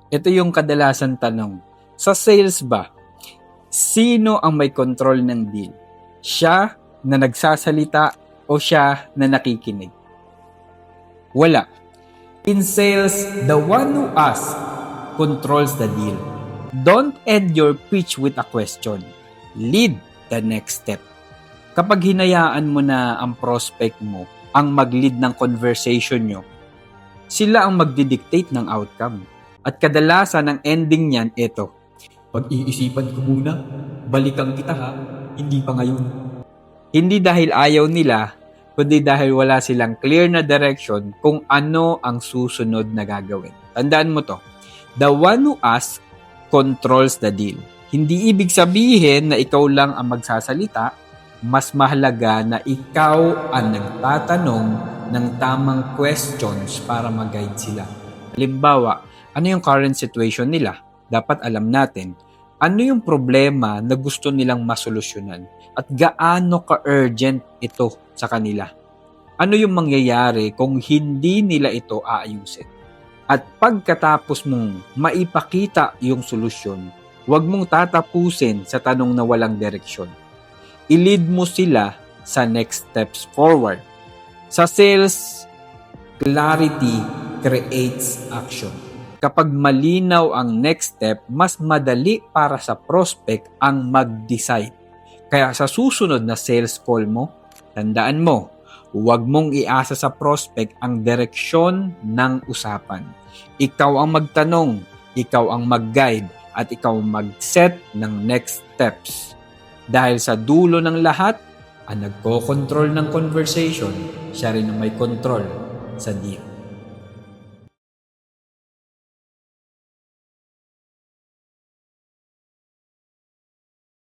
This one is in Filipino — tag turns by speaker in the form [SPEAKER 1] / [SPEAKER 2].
[SPEAKER 1] Ito yung kadalasan tanong. Sa sales ba, sino ang may control ng deal? Siya na nagsasalita o siya na nakikinig? Wala. In sales, the one who asks controls the deal. Don't end your pitch with a question. Lead the next step. Kapag hinayaan mo na ang prospect mo ang mag-lead ng conversation nyo, sila ang magdidictate ng outcome. At kadalasan ang ending niyan, ito. Pag-iisipan ko muna, balikan kita ha, hindi pa ngayon. Hindi dahil ayaw nila, kundi dahil wala silang clear na direction kung ano ang susunod na gagawin. Tandaan mo to. The one who asks controls the deal. Hindi ibig sabihin na ikaw lang ang magsasalita, mas mahalaga na ikaw ang nagtatanong ng tamang questions para mag-guide sila. Halimbawa, ano yung current situation nila? Dapat alam natin. Ano yung problema na gusto nilang masolusyonan? At gaano ka-urgent ito sa kanila? Ano yung mangyayari kung hindi nila ito aayusin? At pagkatapos mong maipakita yung solusyon, huwag mong tatapusin sa tanong na walang direksyon. I-lead mo sila sa next steps forward. Sa sales, clarity creates action. Kapag malinaw ang next step, mas madali para sa prospect ang mag-decide. Kaya sa susunod na sales call mo, tandaan mo, huwag mong iasa sa prospect ang direksyon ng usapan. Ikaw ang magtanong, ikaw ang mag-guide, at ikaw mag-set ng next steps. Dahil sa dulo ng lahat, ang nagko-control ng conversation, siya rin ang may control sa deal.